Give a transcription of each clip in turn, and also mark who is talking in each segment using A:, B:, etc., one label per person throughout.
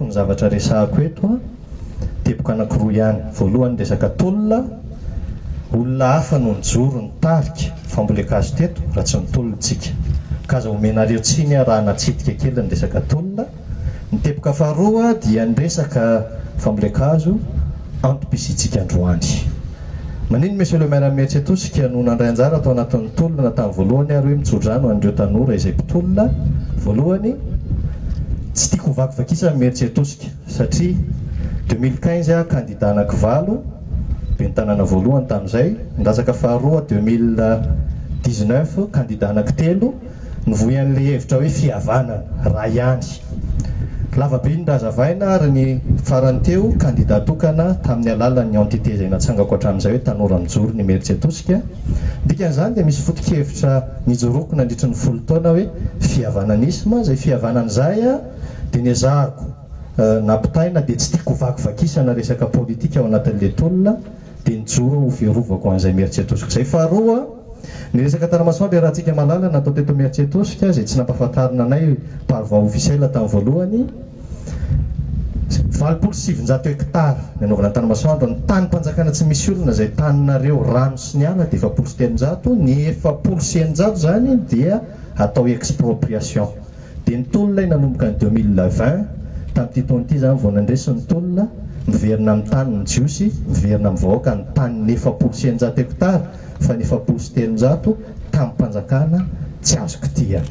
A: ny zavatra resahako eto teboka anankiroa ihany. Voalohany resaka tolona, olona hafa no nijoro ny tarika famboleka azy teto raha tsy nitolontsika, ka aza omenareo tsiny raha natsitika kely ny resaka tolona. Ny teboka faharoa dia ny resaka famboleka azo antom-pisitsika androany. Manino monsieur le maire mieritreritosika no nandray anjara atao anatin'ny tolona tamin'ny voalohany ary hoe mitsodrano an'ireo tanora izay mpitolona. Voalohany tsy tiako vakivakisa mieritreritosika satria 2015 candidat anankivalo ben'ny tanàna voalohany tamin'izay, nirasaka faharoa 2019 candidat anankitelo, nivoy an'le hevitra hoe fihavanana raha ihany. Lavabe ny razavaina ary ny farany teo candidat tokana tamin'ny alalan'ny entité izay natsangako hatramin'izay hoe tanora mijoro ny mieritreritosika. Dikan'izany dia misy foto-kevitra nijoroako nandritra ny 10 taona hoe fihavananisme. Izay fihavanan'izay dia niazahako nampitaina dia tsy tiako vakivakisana resaka politika ao anatin'le tolona dia nijoro ho fiarovako an'izay mieritreritosika. Izay faharoa, ny resaka taramasoandro raha antsika malala natao teto mieritreritosika izay tsy nampahafantarina anay par-voie officielle tamin'ny voalohany. 700 hektara ny anaovana taramasoandro. Ny tany mpanjakana tsy misy olona izay taninareo rano sy ny ala dia 700, ny 700 zany dia atao expropriation. Dia ny tolona nanomboka ny 2020 tamin'ity taona ity zany vao nandresy ny tolona miverina amin'ny tany ny jiosy, miverina amin'ny vahoaka ny tany ny 700 hektara, fa ny 700 tamin'ny mpanjakana tsy azoko tia.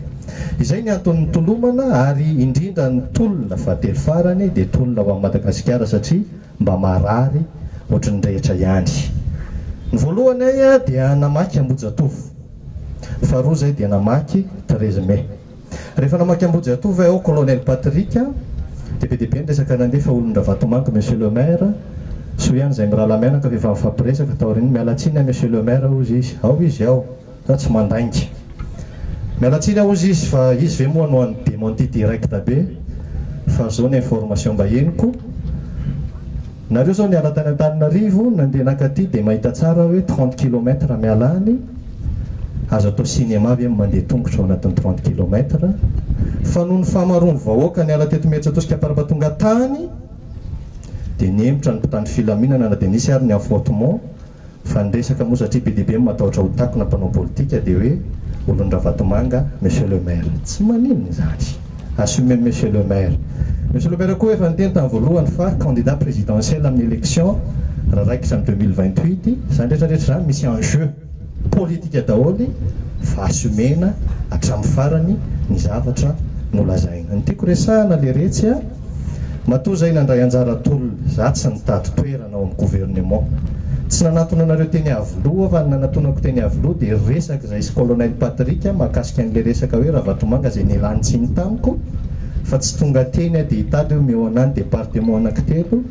A: Izay ny anton'ny tolomana ary indrindra ny tolona fahatelo farany dia tolona ho amin'ny Madagasikara satria mba marary ohatrany rehetra ihany. Ny voalohany ay dia namaky Ambojatovo, faharoa zay dia namaky 13 Mai. Rehefa namaky Ambojatovo ao colonel Patrick dia be dia be ny resaka nandefa olon-dra Vatomanga monsieur le maire, so ihany izay mirala menaka efa mifampiresaka taoriny mialatsiny monsieur le maire ozy izy, ao izy ao za tsy mandaingy mialatsiny ao izy fa izy ve moa no any démenti direct be fa zao ny information mba heniko. Nareo zao niala tany Antananarivo nandeha nakaty dia mahita tsara hoe 30 km mialany, azo atao cinéma ve mandeha tongotra ao anatin'ny 30 km. Fa noho ny fahamaroan'ny vahoaka niala teto mieritreritosika Parbatonga tany dia niembotra ny mpitandro filaminana na dia nisy ary ny affrontement. Fa ny resaka moa satria be dia be matahotra ho tako na mpanao politika dia hoe olon-dra Vatomanga monsieur le maire, tsy maninona zany assume monsieur le maire. Monsieur le maire koa efa niteny tamin'ny voalohany fa candidat présidentiel amin'ny élection raha raikitra amin'ny 2028 zany rehetrarehetra zany misy enjeu politika daholy fa assumena hatramin'ny farany ny zavatra nolazaina. Ny tiako resahana le retsy matoa zay nandray anjara tolona, za tsy nitady toerana ao amin'ny gouvernement, tsy nanatona anareo teny avoloha fa nanatonako teny avoloha dia resaka izay sy colonel Patrick mahakasika an'le resaka hoe raha Vatomanga izay nialany tsy ny tamiko, fa tsy tonga teny dia hitady hoe meo anany département anankitelo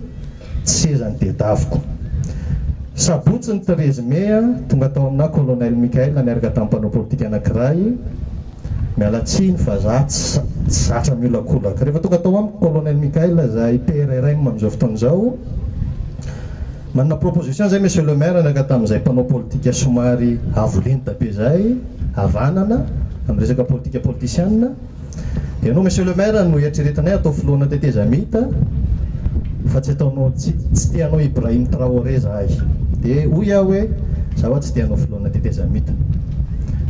A: tsy sezany tedaviko. Sabotsy ny 13 Mai tonga tao amina colonel Mikael niaraka tamin'ny mpanao politika anankiray, mialatsiny fa za tsy zatra miolakolaka. Rehefa tonga tao amiko colonel Mikael zay PRRM amin'izao fotoan'izao, manana proposition zay monsieur le maire niaraka tamin'izay mpanao politika somary avolenta be zay havanana amin'ny resaka politika politicienne. Dia anao monsieur le maire no eritreretanay atao filoana tetezamita fa tsy ataonao tsy tianao Ibrahim Traoré zahay. Dia hoy aho hoe za hoa tsy tianao filoana tetezamita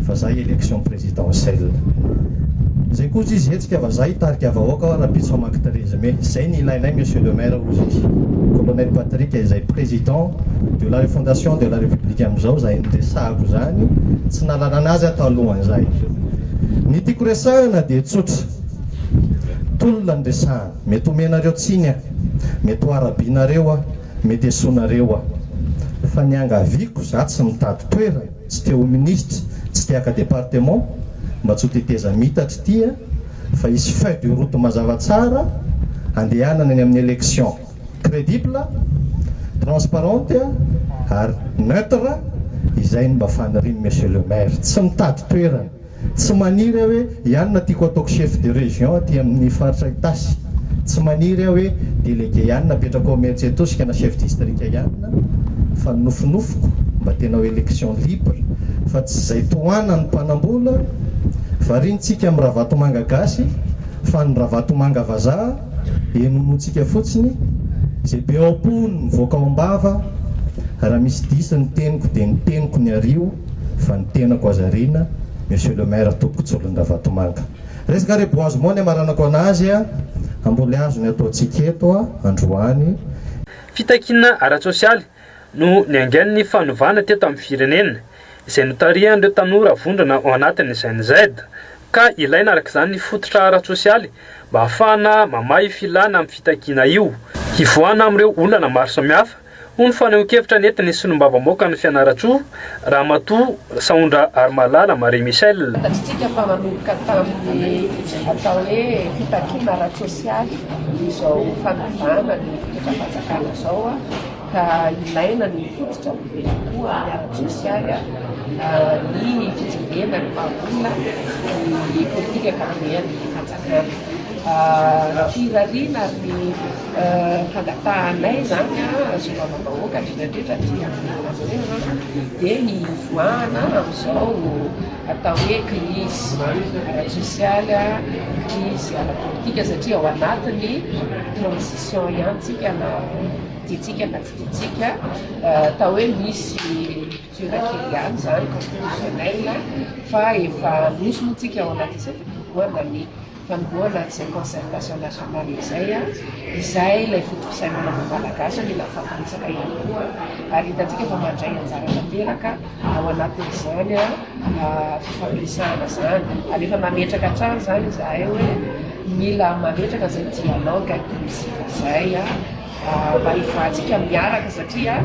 A: fa zay élection présidentielle. Zay koa izy hetsika fa za hitarika vahoaka raha bitso hamaky 13 Mai. Zay ny ilainay monsieur le maire ozy izy colonel Patrick izay président de la fondation de la république amin'izao zay niresahako zany, tsy nalana anazy atao alohan'izay. Ny tiako resahana dia tsotra, tolona ny resahana, mety omenareo tsiny mety ho arabinareo mety esoanareo fa ny angaviako za tsy mitady toerana, tsy te ho ministre, tsy te haka département mba tsy ho teteza mitatra tia, fa isy feuille de route mazava tsara andehanana any amin'ny élection crédible, transparente ary neutre. Izay mba faniriny monsieur le maire, tsy mitady toerana, tsy maniry hoe ihany tiako ataoko chef de région aty amin'ny faritra Itasy, tsy maniry hoe délégué ihany napetraka ao mieritreritosika na chef district ihany, fa nofinofiko mba tena ho élection libre, fa tsy zay tohana ny enomontsika fotsiny zay be aopony mivoaka ao am-bava raha misy disy ny teniko dia ny teniko ny ario fa ny tenako azariana monsieur le maire tompoko tsolonda Vatomanga resaka reboisement ny amaranako anazy a amboly azo ny ataontsika eto a androany
B: fitakina ara-tsosialy no niangen'ny fanovana teto amin'ny firenena izay notarihan'ireo tanora vondrana ao anatin'izay Z ka ilaina araka izany ny fototra ara-tsosialy mba ahafahana mamay filana amin'ny fitakina io hivoana amin'ireo olana maro samihafa ho ny faneho-kevitra nentina solombava-moaka ny fianaratsoa Ramatoa Saondra Armalala Marie Michel.
C: Tsika fa manomboka tamin'ny atao hoe fitakina ara-tsosialy izao fanovana ny fototra-panjakana zao ka ilaina ny fototra be koa ny ara-tsosialy ny fijirena ny mahaolona ny politika karamean'ny fanjakana firariana ny fangatahanay zany solombava-bahoaka indrindrandrindra dia ny voahana amin'izao atao hoe crise ara-tsosialy crise ara-politika satria ao anatiny transition ihantsika na tiatsika na tsy tiatsika atao hoe misy rupture kely ihany zany constitutionnel fa efa nosy motsika ao anatin'izay fitoboana ny fanomboana izay concertation nationale izay ilay fotopisainana malagasy mila fampirisaka ihany koa ary hitantsika fa mandray anjara tanteraka ao anatin'izany fifampirisahana zany ary efa mametraka hatrany zany izahay hoe mila mametraka zay dialogue inclusive zay mba hifahantsika miaraka satria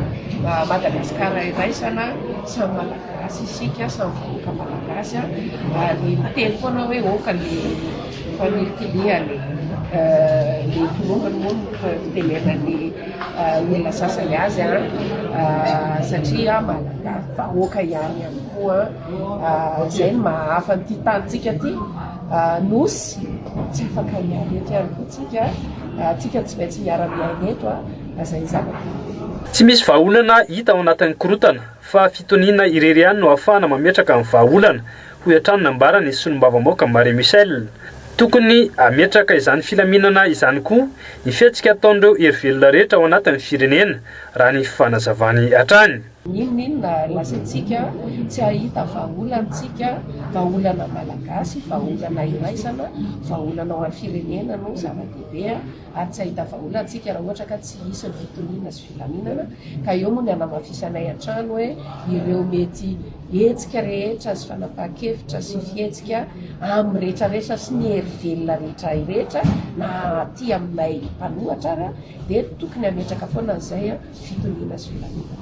C: Madagasikara iraisana samy malagasy isika samy vahoaka malagasy ary miteny foana hoe oka le fanirikiliany le filongany moa fitenenany olona sasany azy satria malagasy vahoaka ihany ihany koa zay mahafa ny ty tantsika ty nosy tsy afaka miany eto ihany koa tsika tsy maintsy miara-miaina eto zay zavatra
B: tsy misy vahaolana hita ao anatin'ny korotana fa fitoniana irery ihany no ahafahana mametraka amin'ny vahaolana ho hatrany nambarany solombava-moaka Marie Michel. Tokony ametraka izany filaminana izany koa ny fihetsika ataon'ireo herivelona rehetra ao anatin'ny firenena raha ny fanazavany hatrany.
C: Ninona lasaintsika tsy ahita vahaolantsika vahaolana malagasy vahaolana iraisana vahaolana ao amin'ny firenena no zava-dehibe ary tsy ahita vahaolantsika raha ohatra ka tsy hisy ny fitoniana sy filaminana ka eo moa ny hanamafisanay an-trano hoe ireo mety hetsika rehetra sy fanapahan-kevitra sy fihetsika amin'ny rehetrarehetra sy ny herivelona rehetra rehetra na aty aminay mpanohatra dia tokony hametraka foana an'izay fitoniana sy filaminana.